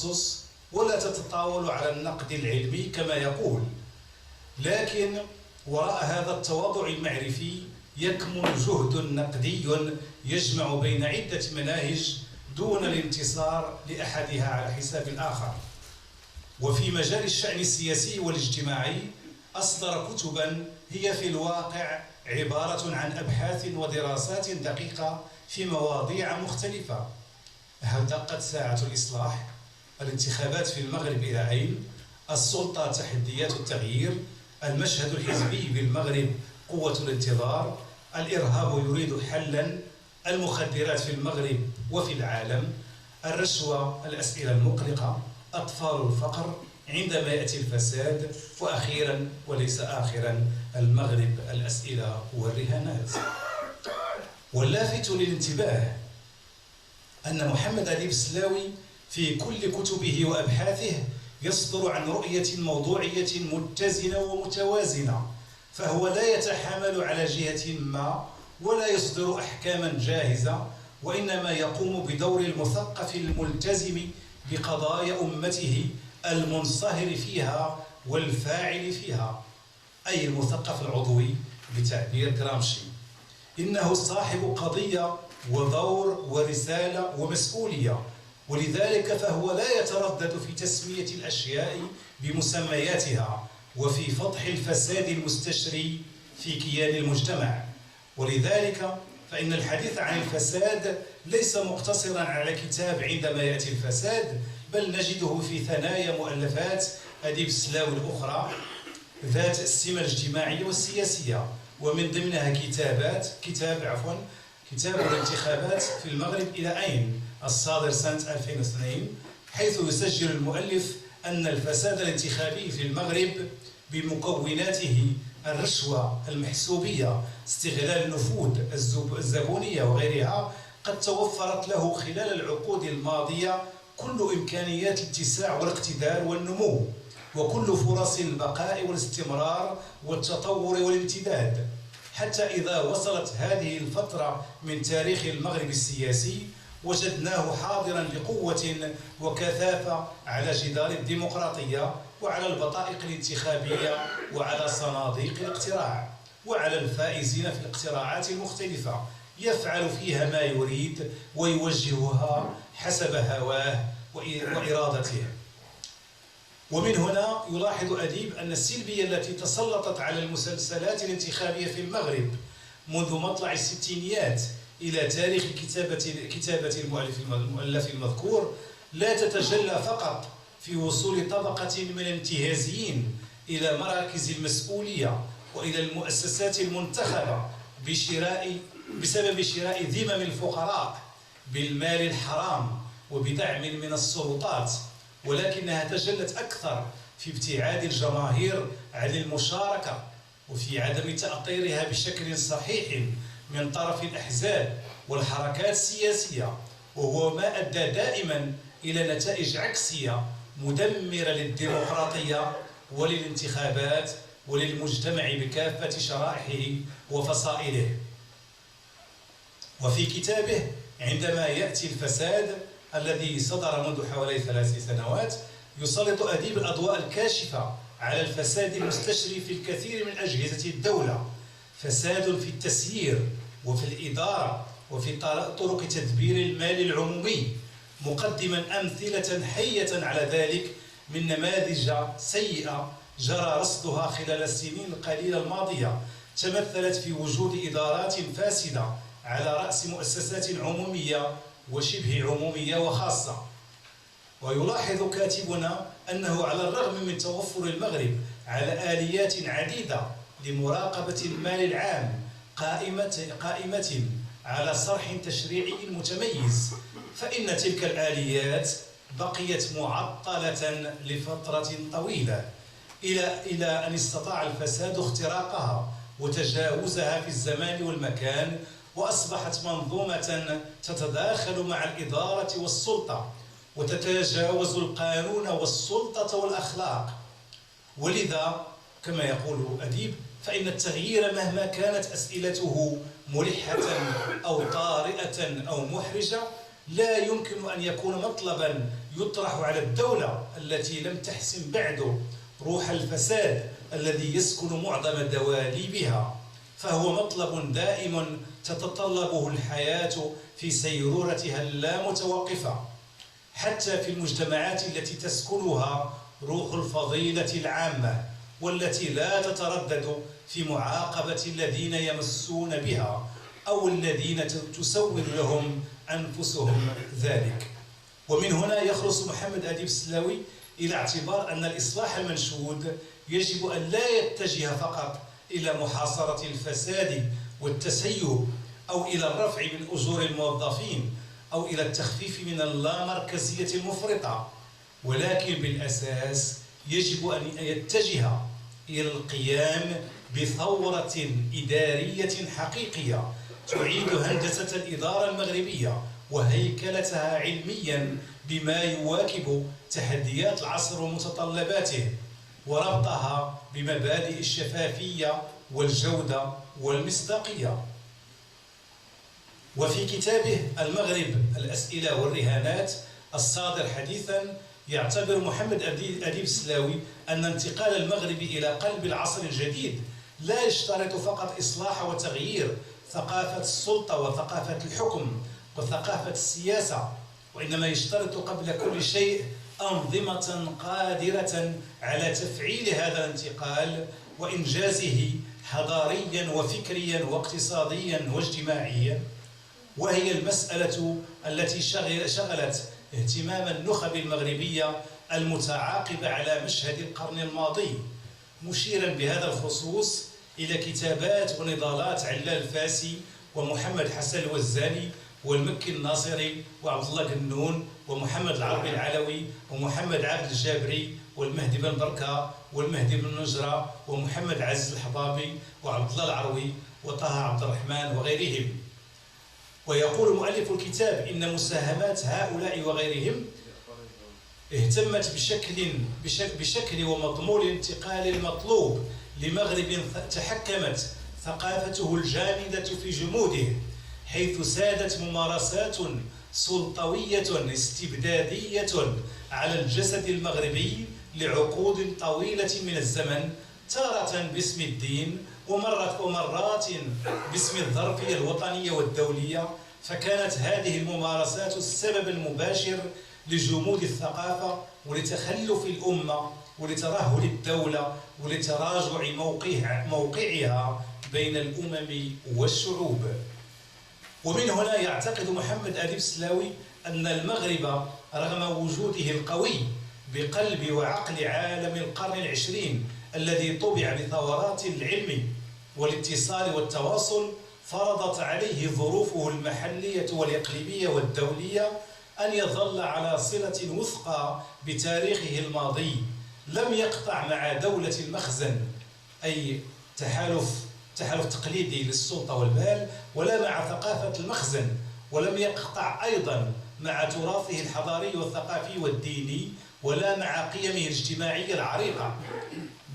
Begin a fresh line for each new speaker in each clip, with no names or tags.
التخصص ولا تتطاول على النقد العلمي كما يقول، لكن وراء هذا التواضع المعرفي يكمن جهد نقدي يجمع بين عدة مناهج دون الانتصار لأحدها على حساب الآخر. وفي مجال الشأن السياسي والاجتماعي أصدر كتبا هي في الواقع عبارة عن أبحاث ودراسات دقيقة في مواضيع مختلفة. هل دقت ساعة الإصلاح؟ الانتخابات في المغرب إلى أين؟ السلطة تحديات التغيير؟ المشهد الحزبي بالمغرب قوة الانتظار؟ الإرهاب يريد حلا؟ المخدرات في المغرب وفي العالم؟ الرشوة الأسئلة المقلقة؟ أطفال الفقر؟ عندما يأتي الفساد؟ وأخيرا وليس آخرا المغرب الأسئلة والرهانات. واللافت للانتباه أن محمد أديب السلاوي في كل كتبه وأبحاثه يصدر عن رؤية موضوعية متزنة ومتوازنة، فهو لا يتحامل على جهة ما ولا يصدر أحكاما جاهزة، وإنما يقوم بدور المثقف الملتزم بقضايا أمته المنصهر فيها والفاعل فيها، أي المثقف العضوي بتعبير جرامشي. إنه صاحب قضية ودور ورسالة ومسؤولية، ولذلك فهو لا يتردد في تسمية الأشياء بمسمياتها وفي فضح الفساد المستشري في كيان المجتمع. ولذلك فإن الحديث عن الفساد ليس مقتصرا على كتاب عندما يأتي الفساد، بل نجده في ثنايا مؤلفات أديب السلاوي الأخرى ذات السمة الاجتماعية والسياسية، ومن ضمنها كتاب الانتخابات في المغرب إلى أين الصادر سنة 2002، حيث يسجل المؤلف أن الفساد الانتخابي في المغرب بمكوناته الرشوة المحسوبية، استغلال النفوذ، الزبونية وغيرها قد توفرت له خلال العقود الماضية كل إمكانيات الاتساع والاقتدار والنمو، وكل فرص البقاء والاستمرار والتطور والامتداد، حتى إذا وصلت هذه الفترة من تاريخ المغرب السياسي وجدناه حاضرا بقوة وكثافة على جدار الديمقراطية وعلى البطائق الانتخابية وعلى صناديق الاقتراع وعلى الفائزين في الاقتراعات المختلفة، يفعل فيها ما يريد ويوجهها حسب هواه وإرادته. ومن هنا يلاحظ أديب أن السلبية التي تسلطت على المسلسلات الانتخابية في المغرب منذ مطلع الستينيات إلى تاريخ كتابة المؤلف المذكور لا تتجلى فقط في وصول طبقة من الانتهازيين إلى مراكز المسؤولية وإلى المؤسسات المنتخبة بسبب شراء ذمم الفقراء بالمال الحرام وبدعم من السلطات، ولكنها تجلت أكثر في ابتعاد الجماهير عن المشاركة وفي عدم تأطيرها بشكل صحيح من طرف الأحزاب والحركات السياسية، وهو ما أدى دائما إلى نتائج عكسية مدمرة للديمقراطية وللانتخابات وللمجتمع بكافة شرائحه وفصائله. وفي كتابه عندما يأتي الفساد الذي صدر منذ حوالي 3 سنوات يسلط أديب الأضواء الكاشفة على الفساد المستشري في الكثير من أجهزة الدولة، فساد في التسيير وفي الإدارة وفي طرق تدبير المال العمومي، مقدما أمثلة حية على ذلك من نماذج سيئة جرى رصدها خلال السنين القليلة الماضية، تمثلت في وجود إدارات فاسدة على رأس مؤسسات عمومية وشبه عمومية وخاصة. ويلاحظ كاتبنا أنه على الرغم من توفر المغرب على آليات عديدة لمراقبة المال العام قائمة على صرح تشريعي متميز، فإن تلك الآليات بقيت معطلة لفترة طويلة إلى أن استطاع الفساد اختراقها وتجاوزها في الزمان والمكان، وأصبحت منظومة تتداخل مع الإدارة والسلطة وتتجاوز القانون والسلطة والأخلاق. ولذا كما يقول أديب فإن التغيير مهما كانت أسئلته ملحة أو طارئة أو محرجة لا يمكن أن يكون مطلبا يطرح على الدولة التي لم تحسم بعد روح الفساد الذي يسكن معظم دواليبها، فهو مطلب دائم تتطلبه الحياة في سيرورتها اللامتوقفة، حتى في المجتمعات التي تسكنها روح الفضيلة العامة، والتي لا تتردد في معاقبة الذين يمسون بها أو الذين تسول لهم أنفسهم ذلك. ومن هنا يخلص محمد أديب السلاوي إلى اعتبار أن الإصلاح المنشود يجب أن لا يتجه فقط إلى محاصرة الفساد والتسيب أو إلى الرفع من أجور الموظفين أو إلى التخفيف من اللامركزية المفرطة، ولكن بالأساس يجب أن يتجه إلى القيام بثورة إدارية حقيقية تعيد هندسة الإدارة المغربية وهيكلتها علميا بما يواكب تحديات العصر ومتطلباته، وربطها بمبادئ الشفافية والجودة والمصداقية. وفي كتابه المغرب الأسئلة والرهانات الصادر حديثا، يعتبر محمد أديب السلاوي أن انتقال المغرب إلى قلب العصر الجديد لا يشترط فقط إصلاح وتغيير ثقافة السلطة وثقافة الحكم وثقافة السياسة، وإنما يشترط قبل كل شيء أنظمة قادرة على تفعيل هذا الانتقال وإنجازه حضاريا وفكريا واقتصاديا واجتماعيا، وهي المسألة التي شغلت اهتمام النخب المغربية المتعاقبة على مشهد القرن الماضي، مشيرا بهذا الخصوص إلى كتابات ونضالات علال الفاسي ومحمد حسن الوزاني والمكي الناصري وعبد الله قنون ومحمد العربي العلوي ومحمد عبد الجابري والمهدي بن بركة والمهدي بن نجرة ومحمد عزيز الحضابي وعبد الله العروي وطه عبد الرحمن وغيرهم. ويقول مؤلف الكتاب إن مساهمات هؤلاء وغيرهم اهتمت بشكل ومضمون الانتقال المطلوب لمغرب تحكمت ثقافته الجامدة في جموده، حيث سادت ممارسات سلطوية استبدادية على الجسد المغربي لعقود طويلة من الزمن، تارة باسم الدين ومرات باسم الظرفية الوطنية والدولية. فكانت هذه الممارسات السبب المباشر لجمود الثقافة ولتخلف الأمة ولترهل الدولة ولتراجع موقعها بين الأمم والشعوب. ومن هنا يعتقد محمد أديب السلاوي أن المغرب رغم وجوده القوي بقلب وعقل عالم القرن العشرين الذي طبع بثورات العلم والاتصال والتواصل، فرضت عليه ظروفه المحلية والإقليمية والدولية أن يظل على صلة وثقى بتاريخه الماضي، لم يقطع مع دولة المخزن أي تحالف تقليدي للسلطة والمال، ولا مع ثقافة المخزن، ولم يقطع أيضا مع تراثه الحضاري والثقافي والديني، ولا مع قيمه الاجتماعية العريقة،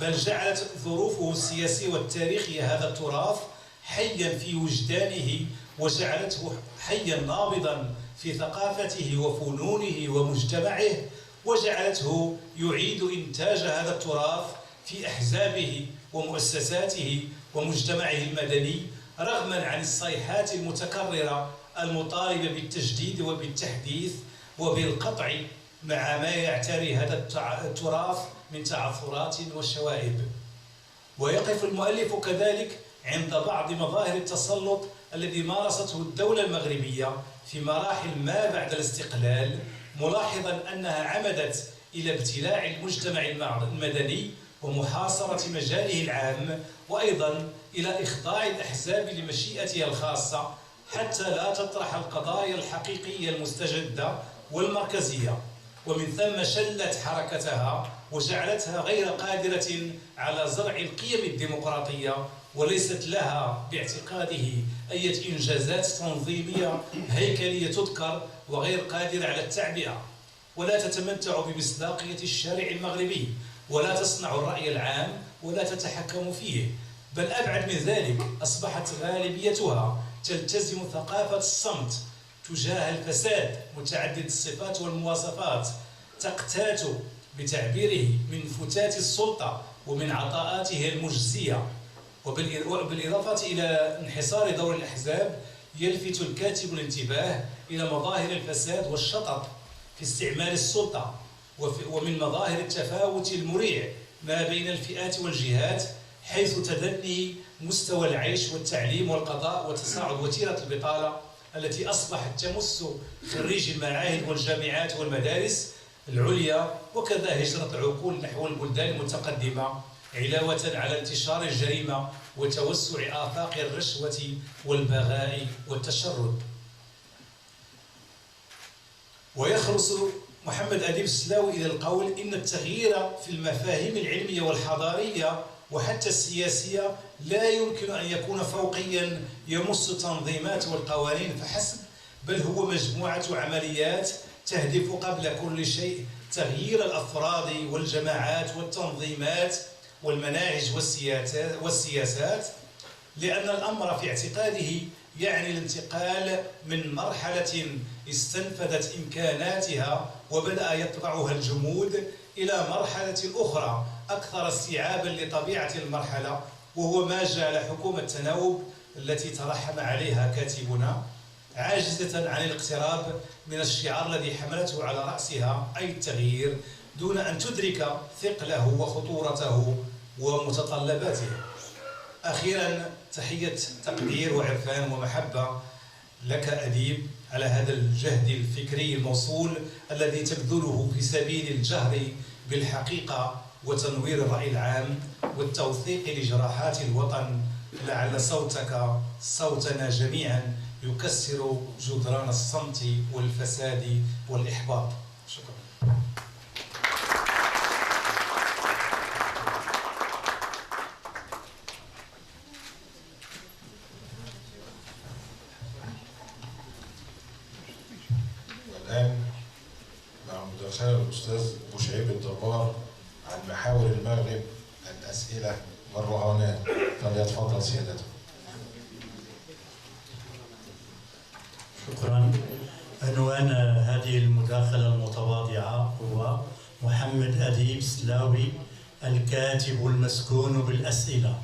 بل جعلت ظروفه السياسية والتاريخية هذا التراث حيا في وجدانه، وجعلته حيا نابضا في ثقافته وفنونه ومجتمعه، وجعلته يعيد إنتاج هذا التراث في أحزابه ومؤسساته ومجتمعه المدني، رغما عن الصيحات المتكررة المطالبة بالتجديد وبالتحديث وبالقطع مع ما يعتري هذا التراث من تعثرات وشوائب. ويقف المؤلف كذلك عند بعض مظاهر التسلط الذي مارسته الدولة المغربية في مراحل ما بعد الاستقلال، ملاحظا أنها عمدت إلى ابتلاع المجتمع المدني ومحاصرة مجاله العام، وأيضا إلى إخضاع الأحزاب لمشيئتها الخاصة حتى لا تطرح القضايا الحقيقية المستجدة والمركزية، ومن ثم شلت حركتها وجعلتها غير قادرة على زرع القيم الديمقراطية، وليست لها باعتقاده أي إنجازات تنظيمية هيكلية تذكر، وغير قادرة على التعبئة، ولا تتمتع بمصداقية الشارع المغربي، ولا تصنع الرأي العام ولا تتحكم فيه، بل أبعد من ذلك أصبحت غالبيتها تلتزم ثقافة الصمت تجاه الفساد متعدد الصفات والمواصفات تقتات بتعبيره من فتات السلطة ومن عطاءاته المجزية، وبالإضافة إلى انحصار دور الأحزاب يلفت الكاتب الانتباه إلى مظاهر الفساد والشطط في استعمال السلطة، ومن مظاهر التفاوت المريع ما بين الفئات والجهات، حيث تدني مستوى العيش والتعليم والقضاء وتصاعد وتيرة البطالة التي أصبحت تمس خريجي المعاهد والجامعات والمدارس العليا، وكذا هجرة العقول نحو البلدان المتقدمة، علاوة على انتشار الجريمة وتوسع آفاق الرشوة والبغاء والتشرد. ويخلص محمد أديب السلاوي إلى القول إن التغيير في المفاهيم العلمية والحضارية وحتى السياسية لا يمكن أن يكون فوقيا يمس التنظيمات والقوانين فحسب، بل هو مجموعة عمليات تهدف قبل كل شيء تغيير الأفراد والجماعات والتنظيمات والمناهج والسياسات، لأن الأمر في اعتقاده يعني الانتقال من مرحلة استنفذت إمكاناتها وبدأ يتبعها الجمود إلى مرحلة أخرى أكثر استيعابا لطبيعة المرحلة، وهو ما جعل حكومة التناوب التي ترحم عليها كاتبنا عاجزة عن الاقتراب من الشعار الذي حملته على رأسها أي التغيير، دون أن تدرك ثقله وخطورته ومتطلباته. أخيرا تحية تقدير وعرفان ومحبة لك أديب على هذا الجهد الفكري الموصول الذي تبذله في سبيل الجهر بالحقيقة وتنوير الرأي العام والتوثيق لجراحات الوطن، لعل صوتك صوتنا جميعا يكسر جدران الصمت والفساد والإحباط. شكرا.
والآن مع مداخلة الأستاذ بوشعيب الدبار عن محاور المغرب الأسئلة والرهانات، فليتفضل سيادته.
شكرا. عنوان هذه المداخلة المتواضعة هو محمد أديب السلاوي الكاتب المسكون بالأسئلة.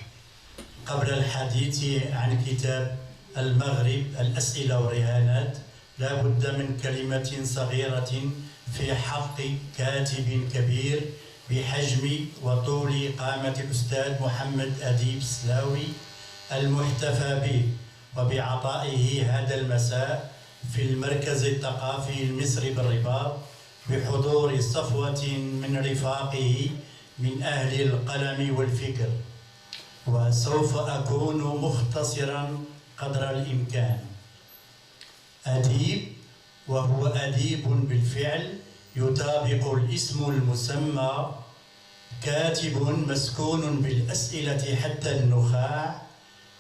قبل الحديث عن كتاب المغرب الأسئلة والرهانات لا بد من كلمة صغيرة في حق كاتب كبير بحجم وطول قامة الأستاذ محمد أديب السلاوي المحتفى به وبعطائه هذا المساء في المركز الثقافي المصري بالرباط بحضور صفوة من رفاقه من أهل القلم والفكر. وسوف أكون مختصرا قدر الإمكان. أديب وهو أديب بالفعل يطابق الاسم المسمى، كاتب مسكون بالأسئلة حتى النخاع،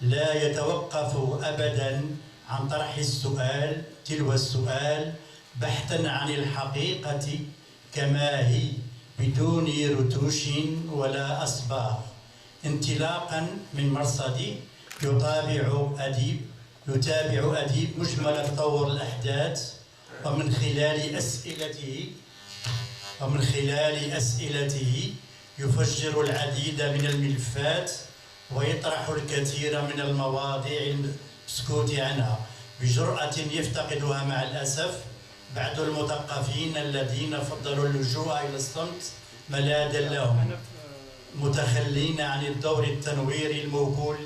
لا يتوقف أبدا عن طرح السؤال تلو السؤال بحثا عن الحقيقة كما هي بدون رتوش ولا أصباغ، انطلاقا من مرصد يتابع أديب مجمل تطور الأحداث، ومن خلال أسئلته يفجر العديد من الملفات ويطرح الكثير من المواضيع المسكوت عنها بجرأة يفتقدها مع الأسف بعض المثقفين الذين فضلوا اللجوء إلى الصمت ملاذا لهم، متخلين عن الدور التنويري الموكول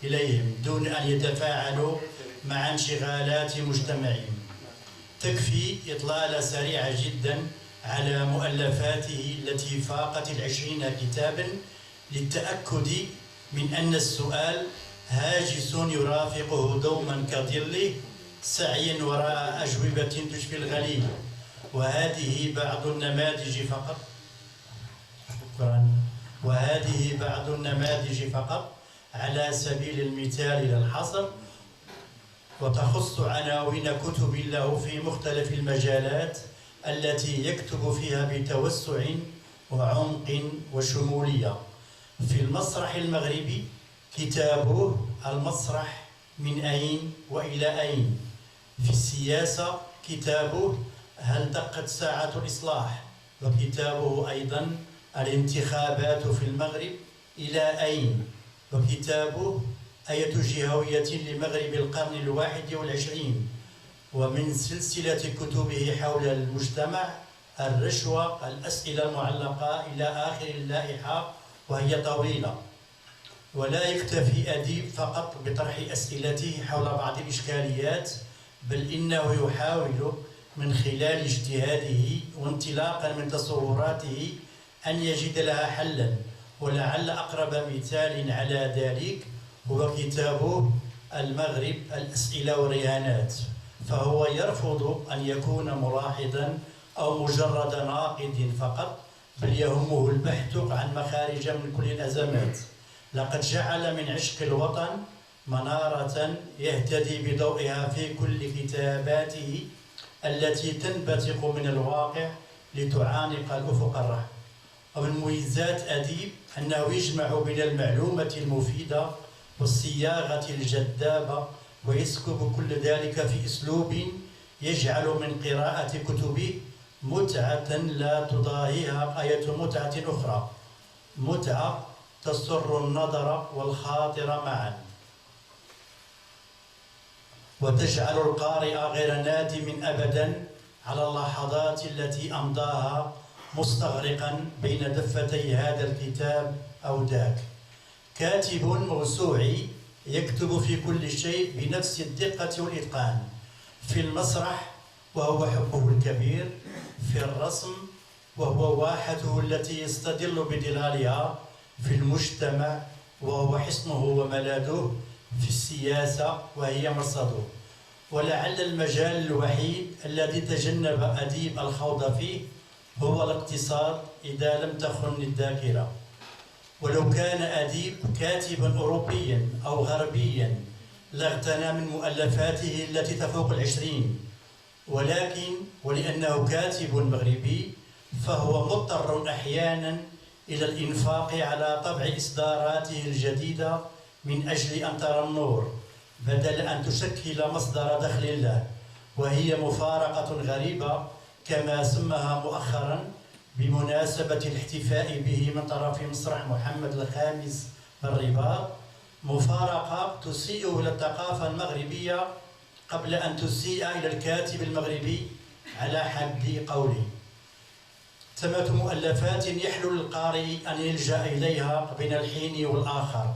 إليهم دون أن يتفاعلوا مع انشغالات مجتمعهم. تكفي إطلالة سريعة جدا على مؤلفاته التي فاقت 20 كتابا للتأكد من أن السؤال هاجس يرافقه دوما كظله سعيا وراء أجوبة تشفي الغليل. وهذه بعض النماذج فقط. شكرا. وهذه بعض النماذج فقط على سبيل المثال للحصر، وتخص عناوين كتب له في مختلف المجالات التي يكتب فيها بتوسع وعمق وشمولية. في المسرح المغربي كتابه المسرح من أين وإلى أين. في السياسة كتابه هل دقت ساعة الإصلاح. وكتابه أيضا الانتخابات في المغرب إلى أين، وكتابه آية جهوية لمغرب القرن الواحد والعشرين، ومن سلسلة كتبه حول المجتمع الرشوة، الأسئلة المعلقة إلى آخر اللائحة، وهي طويلة. ولا يكتفي أديب فقط بطرح أسئلته حول بعض الإشكاليات، بل إنه يحاول من خلال اجتهاده وانطلاقا من تصوراته أن يجد لها حلا. ولعل أقرب مثال على ذلك هو كتابه المغرب الأسئلة والرهانات، فهو يرفض أن يكون ملاحظا أو مجرد ناقد فقط، بل يهمه البحث عن مخارج من كل الأزمات. لقد جعل من عشق الوطن منارة يهتدي بضوئها في كل كتاباته التي تنبثق من الواقع لتعانق الأفق الرحب. ومن مميزات أديب أنه يجمع بين المعلومة المفيدة والصياغة الجذابة، ويسكب كل ذلك في أسلوب يجعل من قراءة كتبه متعة لا تضاهيها آية متعة أخرى، متعة تسر النظر والخاطر معا، وتجعل القارئ غير نادم أبدا على اللحظات التي أمضاها مستغرقا بين دفتي هذا الكتاب أو ذاك. كاتب موسوعي يكتب في كل شيء بنفس الدقة والإتقان، في المسرح وهو حبه الكبير، في الرسم وهو واحته التي يستدل بظلالها، في المجتمع وهو حصنه وملاذه، في السياسة وهي مرصده. ولعل المجال الوحيد الذي تجنب أديب الخوض فيه هو الاقتصاد إذا لم تخن الذاكرة. ولو كان أديب كاتبا أوروبيا أو غربيا لاغتنى من مؤلفاته التي تفوق 20، ولكن ولأنه كاتب مغربي فهو مضطر أحيانا إلى الإنفاق على طبع إصداراته الجديدة من أجل أن ترى النور، بدل أن تشكل مصدر دخل له، وهي مفارقة غريبة كما سماها مؤخرا بمناسبة الاحتفاء به من طرف مسرح محمد الخامس بالرباط، مفارقة تسيء إلى الثقافة المغربية قبل أن تسيء إلى الكاتب المغربي على حد قولي. ثمة مؤلفات يحلو للقارئ أن يلجأ إليها بين الحين والآخر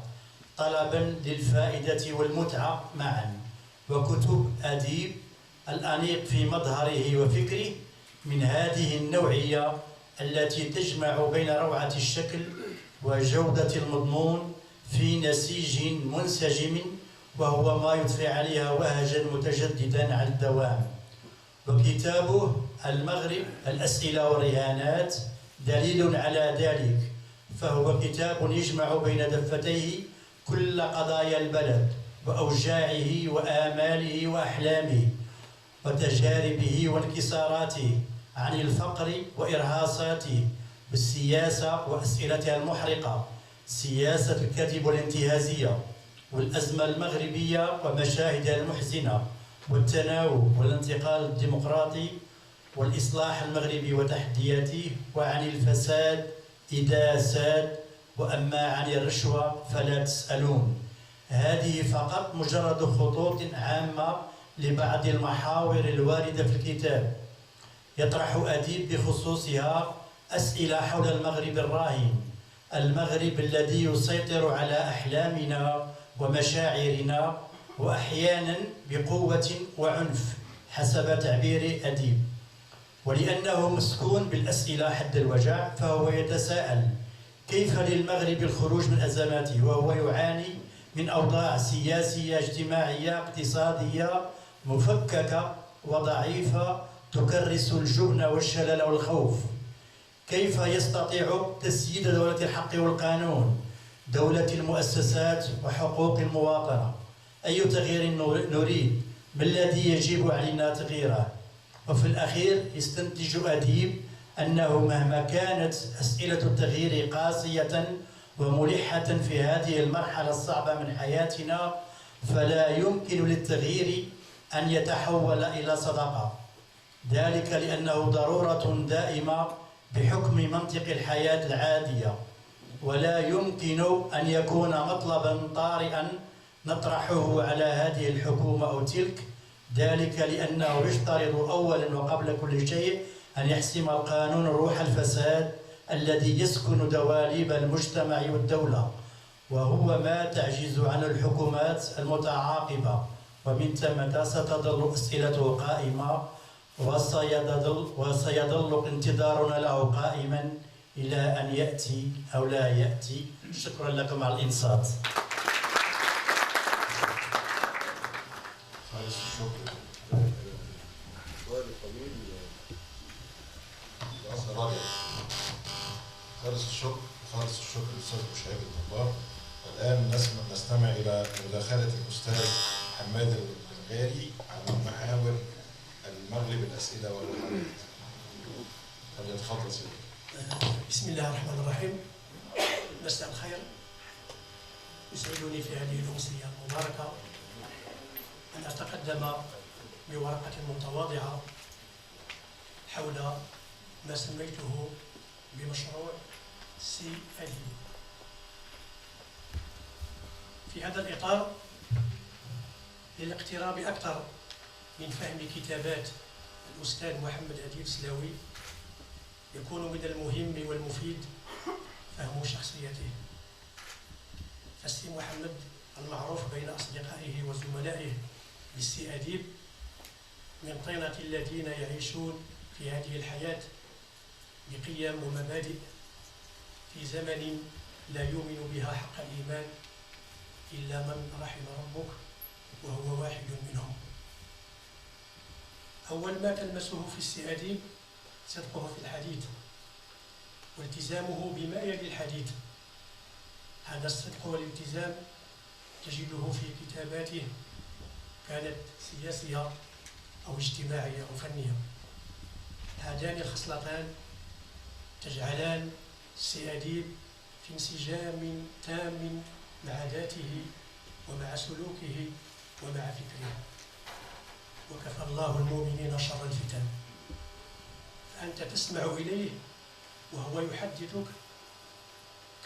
طلبا للفائدة والمتعة معا، وكتب أديب الأنيق في مظهره وفكره من هذه النوعية التي تجمع بين روعة الشكل وجودة المضمون في نسيج منسجم، وهو ما يضفي عليها وهجا متجددا على الدوام. وكتابه المغرب الأسئلة والرهانات دليل على ذلك، فهو كتاب يجمع بين دفتيه كل قضايا البلد وأوجاعه وآماله وأحلامه وتجاربه وانكساراته، عن الفقر وإرهاصاته، بالسياسة وأسئلتها المحرقة، سياسة الكذب والانتهازية، والأزمة المغربية ومشاهدها المحزنة، والتناوب والانتقال الديمقراطي، والإصلاح المغربي وتحدياته، وعن الفساد إذا ساد، وأما عن الرشوة فلا تسألون. هذه فقط مجرد خطوط عامة لبعض المحاور الواردة في الكتاب. يطرح أديب بخصوصها أسئلة حول المغرب الراهن، المغرب الذي يسيطر على أحلامنا ومشاعرنا، وأحيانا بقوة وعنف حسب تعبير أديب. ولأنه مسكون بالأسئلة حد الوجع، فهو يتساءل كيف للمغرب الخروج من أزماته وهو يعاني من أوضاع سياسية اجتماعية اقتصادية مفككة وضعيفة تكرس الجبن والشلل والخوف. كيف يستطيع تسييد دولة الحق والقانون، دولة المؤسسات وحقوق المواطنة؟ أي تغيير نريد؟ ما الذي يجب علينا تغييره؟ وفي الأخير يستنتج أديب أنه مهما كانت أسئلة التغيير قاسية وملحة في هذه المرحلة الصعبة من حياتنا، فلا يمكن للتغيير أن يتحول إلى صدقة. ذلك لأنه ضرورة دائمة بحكم منطق الحياة العادية، ولا يمكن أن يكون مطلبا طارئا نطرحه على هذه الحكومة أو تلك، ذلك لأنه يشترط أولا وقبل كل شيء أن يحسم القانون روح الفساد الذي يسكن دواليب المجتمع والدولة، وهو ما تعجز عنه الحكومات المتعاقبة. ومن ثم ستظل أسئلته قائمة، وسيظل انتظارنا له قائما إلى أن يأتي أو لا يأتي. شكرا لكم على الإنصات.
خالص الشكر. خالص الشكر للأستاذ بوشعيب الدبار. والآن نستمع إلى مداخلة الأستاذ حماد الغالي عن محاور المغرب الأسئلة والمحاور. فليتفضل سيدي.
بسم الله الرحمن الرحيم. مساء الخير. يسعدني في هذه الأمسية المباركة أن أتقدم بورقة متواضعة حول ما سميته بمشروع CID. في هذا الإطار، للاقتراب أكثر من فهم كتابات الأستاذ محمد أديب سلاوي، يكون من المهم والمفيد فهم شخصيته. فالسي محمد المعروف بين أصدقائه وزملائه بالسي أديب من طينة الذين يعيشون في هذه الحياة بقيم ومبادئ في زمن لا يؤمن بها حق الإيمان إلا من رحم ربك، وهو واحد منهم. أول ما تلمسه في السي أديب صدقه في الحديث والتزامه بما يلي الحديث. هذا الصدق والالتزام تجده في كتاباته، كانت سياسية أو اجتماعية أو فنية. هاتان الخصلتان تجعلان السي أديب في انسجام تام مع ذاته ومع سلوكه ومع فكره. وكفى الله المؤمنين شر الفتن. فأنت تسمع إليه وهو يحدثك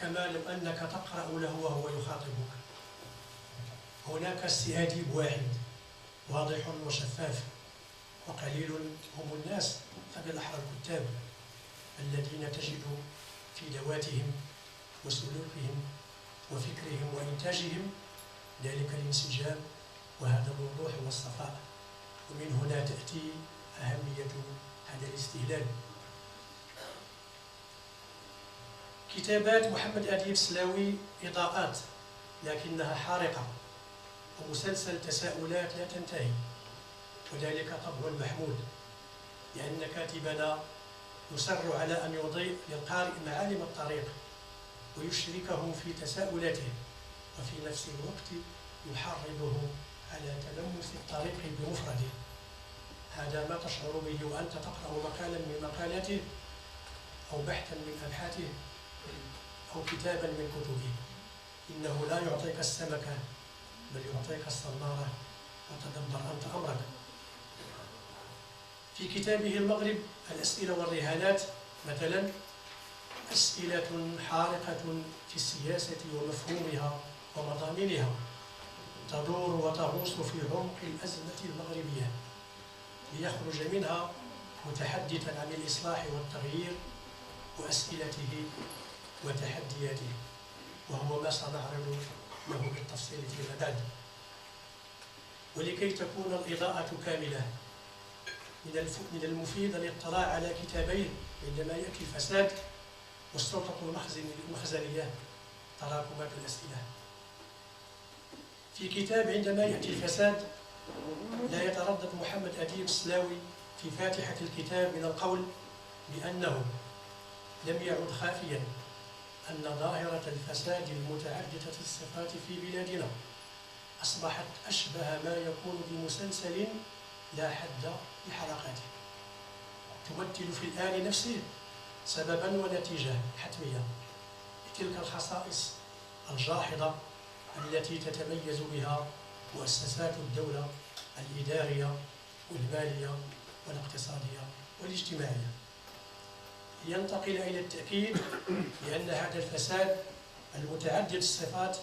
كما لو أنك تقرأ له وهو يخاطبك. هناك السي أديب واحد واضح وشفاف، وقليل هم الناس فبالأحرى الكتاب الذين تجد في ذواتهم وسلوكهم وفكرهم وإنتاجهم ذلك الانسجام وهذا الوضوح والصفاء. ومن هنا تأتي أهمية هذا الاستهلال. كتابات محمد أديب سلاوي إضاءات لكنها حارقة، ومسلسل تساؤلات لا تنتهي، وذلك طبع محمود، لأن كاتبنا يصر على أن يضيء للقارئ معالم الطريق ويشركه في تساؤلاته، وفي نفس الوقت يحرضه على تلمس الطريق بمفرده. هذا ما تشعر به وأنت تقرأ مقالا من مقالاته أو بحثا من أبحاثه أو كتابا من كتبه. إنه لا يعطيك السمكة بل يعطيك الصنارة، وتدبر أنت أمرك. في كتابه المغرب الأسئلة والرهانات مثلا، أسئلة حارقة في السياسة ومفهومها ومضامينها، تدور وتغوص في عمق الأزمة المغربية ليخرج منها متحدثا عن الإصلاح والتغيير وأسئلته وتحدياته، وهو ما سنعرض له بالتفصيل فيما بعد. ولكي تكون الإضاءة كاملة، من المفيد الاطلاع على كتابين عندما يأتي الفساد والسلطة المخزنية، تراكمات الأسئلة. في كتاب عندما يأتي الفساد لا يتردد محمد أديب سلاوي في فاتحة الكتاب من القول بأنه لم يعد خافيا أن ظاهرة الفساد المتعددة الصفات في بلادنا أصبحت أشبه ما يكون بمسلسل لا حد لحلقاته، تمثل في الآن نفسه سببا ونتيجة حتمية لتلك الخصائص الجاحظة التي تتميز بها مؤسسات الدولة الإدارية والمالية والاقتصادية والاجتماعية. لينتقل إلى التأكيد بأن هذا الفساد المتعدد الصفات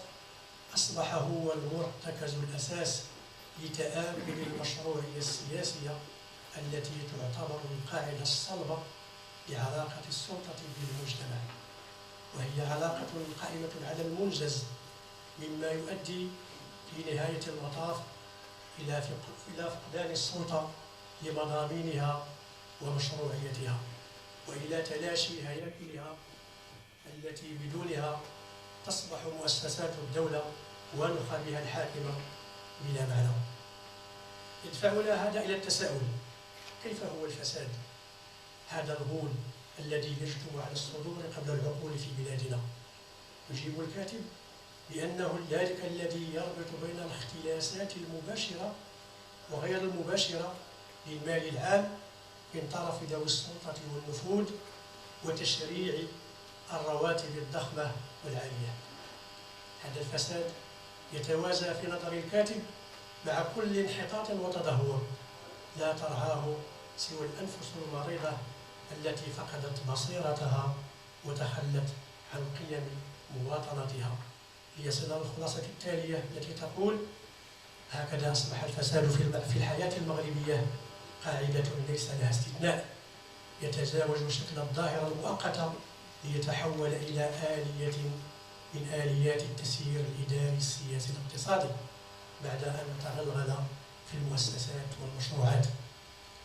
أصبح هو المرتكز الأساس لتآكل المشروعية السياسية التي تعتبر القاعدة الصلبة لعلاقة السلطة بالمجتمع، وهي علاقة قائمة على المنجز مما يؤدي في نهاية المطاف إلى فقدان السلطة لمضامينها ومشروعيتها، وإلى تلاشي هياكلها التي بدونها تصبح مؤسسات الدولة ونخبها الحاكمة بلا معنى. يدفعنا هذا إلى التساؤل: كيف هو الفساد؟ هذا الغول الذي يجثم على الصدور قبل العقول في بلادنا. يجيب الكاتب بأنه ذلك الذي يربط بين الاختلاسات المباشرة وغير المباشرة للمال العام من طرف ذوي السلطة والنفوذ وتشريع الرواتب الضخمة والعالية. هذا الفساد يتوازى في نظر الكاتب مع كل انحطاط وتدهور لا ترعاه سوى الأنفس المريضة التي فقدت بصيرتها وتخلت عن قيم مواطنتها. ليصل الخلاصة التالية التي تقول: هكذا أصبح الفساد في الحياة المغربية قاعدة ليس لها استثناء، يتزاوج شكل الظاهرة المؤقتة ليتحول إلى آلية من آليات التسيير الإداري السياسي الاقتصادي بعد أن تغلغل في المؤسسات والمشروعات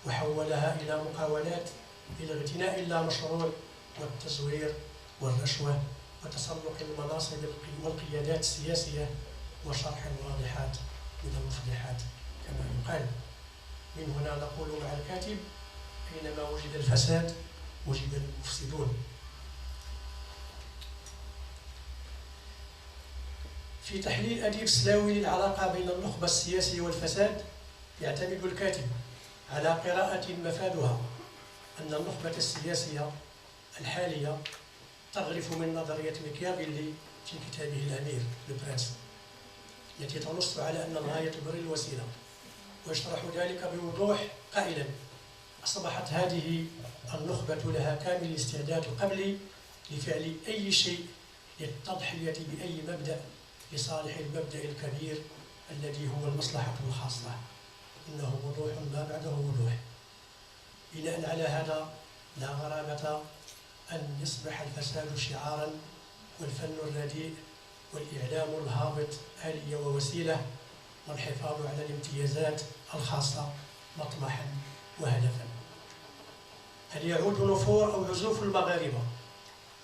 وحولها إلى مقاولات للاغتناء اللامشروع والتزوير والرشوة وتسلق المناصب والقيادات السياسية وشرح الواضحات من المفضحات كما يقال. من هنا نقول مع الكاتب: أينما وجد الفساد وجد المفسدون. في تحليل أديب سلاوي للعلاقة بين النخبة السياسية والفساد يعتمد الكاتب على قراءة مفادها أن النخبة السياسية الحالية تغرف من نظرية ميكيافيلي في كتابه الأمير لبرنس، التي تنص على أن الغاية تبرر الوسيلة، ويشرح ذلك بوضوح قائلا: أصبحت هذه النخبة لها كامل الاستعداد القبلي لفعل أي شيء للتضحية بأي مبدأ لصالح المبدأ الكبير الذي هو المصلحة الخاصة. إنه وضوح ما بعده وضوح. بناء على هذا لا غرابة أن يصبح الفساد شعارا والفن الرديء والإعلام الهابط آلية ووسيلة، والحفاظ على الامتيازات الخاصة مطمحا وهدفا. هل يعود نفور أو عزوف المغاربة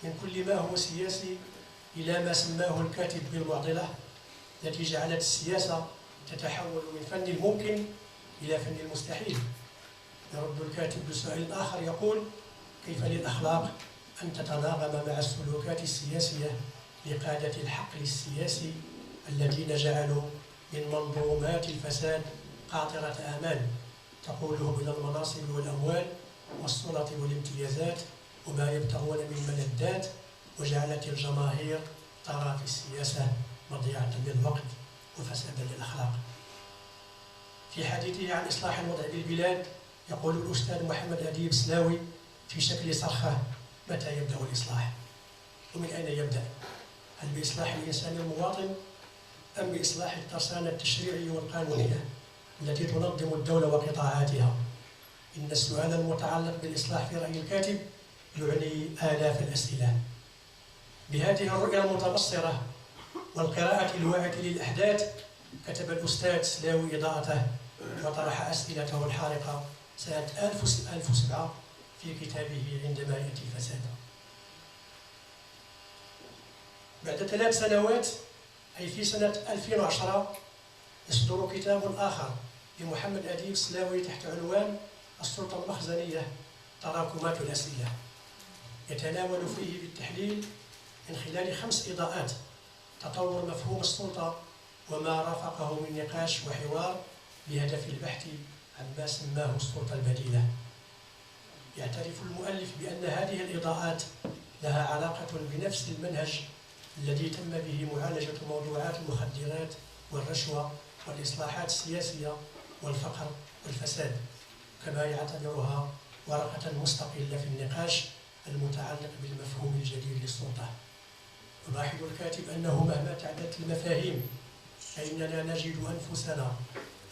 من كل ما هو سياسي إلى ما سماه الكاتب بالمعضلة التي جعلت السياسة تتحول من فن الممكن إلى فن المستحيل؟ يرد الكاتب بسؤال آخر يقول: كيف للأخلاق أن تتناغم مع السلوكات السياسية لقادة الحقل السياسي الذين جعلوا من منظومات الفساد قاطرة آمال تقودهم إلى المناصب والأموال والسلطة والامتيازات وما يبتغون من ملذات، وجعلت الجماهير ترى في السياسة مضيعة للوقت وفسادا للأخلاق. في حديثه عن إصلاح الوضع بالبلاد يقول الأستاذ محمد أديب سلاوي في شكل صرخة: متى يبدأ الإصلاح؟ ومن أين يبدأ؟ هل بإصلاح الإنسان المواطن أم بإصلاح الترسانة التشريعية والقانونية التي تنظم الدولة وقطاعاتها؟ إن السؤال المتعلق بالإصلاح في رأي الكاتب يعني آلاف الأسئلة. بهذه الرؤية المتبصرة والقراءة الواعية للأحداث كتب الأستاذ سلاوي إضاءته وطرح أسئلته الحارقة سنة 1007 في كتابه عندما يأتي الفساد. بعد 3 سنوات أي في سنة 2010 يصدر كتاب آخر لمحمد أديب سلاوي تحت عنوان السلطة المخزنية: تراكمات الأسئلة، يتناول فيه بالتحليل من خلال 5 إضاءات تطور مفهوم السلطة وما رافقه من نقاش وحوار بهدف البحث عن ما سماه السلطة البديلة. يعترف المؤلف بأن هذه الإضاءات لها علاقة بنفس المنهج الذي تم به معالجة موضوعات المخدرات والرشوة والإصلاحات السياسية والفقر والفساد، كما يعتبرها ورقة مستقلة في النقاش المتعلق بالمفهوم الجديد للسلطة. يلاحظ الكاتب أنه مهما تعددت المفاهيم فإننا نجد أنفسنا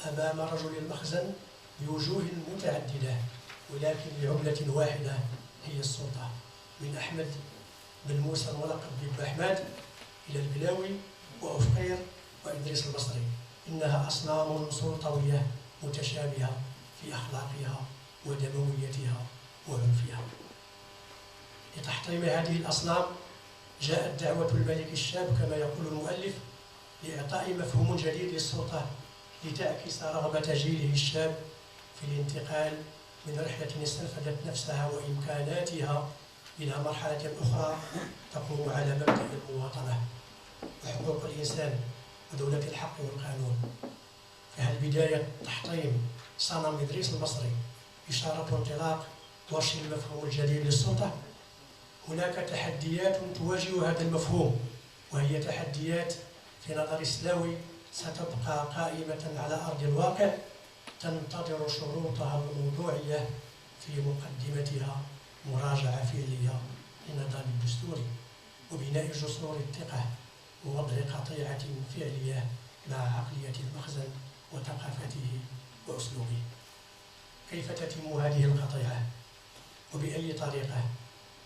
أمام رجل المخزن بوجوه متعددة، ولكن لعملة واحدة هي السلطة، من أحمد بن موسى الملقب بأحمد إلى البلاوي وأفقير وإدريس البصري. إنها أصنام سلطوية متشابهة في أخلاقها ودمويتها وعنفها. لتحطيم هذه الأصنام جاءت دعوة الملك الشاب كما يقول المؤلف لإعطاء مفهوم جديد للسلطة لتعكس رغبة جيله الشاب في الانتقال من رحلة استنفذت نفسها وإمكاناتها إلى مرحلة أخرى تقوم على مبدأ المواطنة وحقوق الإنسان ودولة الحق والقانون. فهل بداية تحطيم صنم إدريس البصري إشارة انطلاق ورش المفهوم الجديد للسلطة؟ هناك تحديات تواجه هذا المفهوم، وهي تحديات في نظر السلاوي ستبقى قائمة على أرض الواقع تنتظر شروطها الموضوعية في مقدمتها مراجعة فعلية للنظام الدستوري وبناء جسور الثقة ووضع قطيعة فعلية مع عقلية المخزن وثقافته وأسلوبه. كيف تتم هذه القطيعة؟ وبأي طريقة؟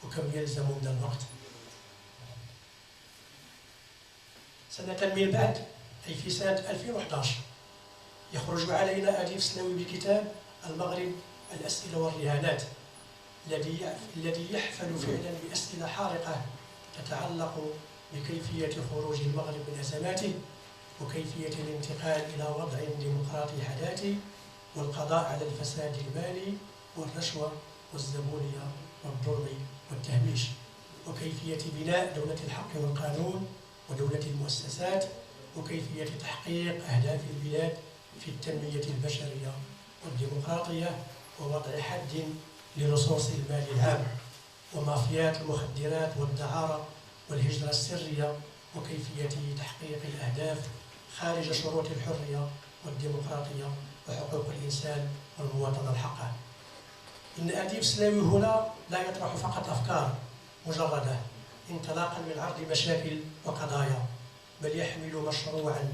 وكم يلزم من الوقت؟ سنة من بعد، أي في سنة 2011، يخرج علينا أديب سلاوي بكتاب المغرب الأسئلة والرهانات، الذي يحفل فعلا بأسئلة حارقة تتعلق بكيفية خروج المغرب من أزماته وكيفية الانتقال إلى وضع ديمقراطي حداثي والقضاء على الفساد المالي والرشوة والزبونية والظلم والتهميش، وكيفية بناء دولة الحق والقانون ودولة المؤسسات، وكيفية تحقيق أهداف البلاد في التنمية البشرية والديمقراطية ووضع حد لرصوص المال العام ومافيات المخدرات والدعارة والهجرة السرية، وكيفية تحقيق الأهداف خارج شروط الحرية والديمقراطية وحقوق الإنسان والمواطنة الحقة. إن أديب سلاوي هنا لا يطرح فقط أفكار مجردة انطلاقا من عرض مشاكل وقضايا، بل يحمل مشروعا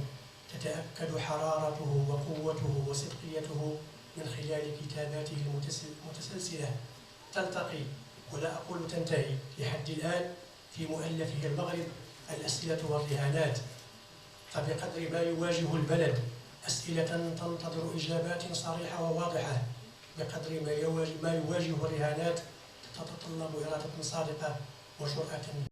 تتأكد حرارته وقوته وصدقيته من خلال كتاباته المتسلسلة تلتقي ولا أقول تنتهي لحد الآن في مؤلفه المغرب الأسئلة والرهانات. فبقدر ما يواجه البلد أسئلة تنتظر إجابات صريحة وواضحة، بقدر ما يواجه الرهانات تتطلب إرادة صادقة وجرأة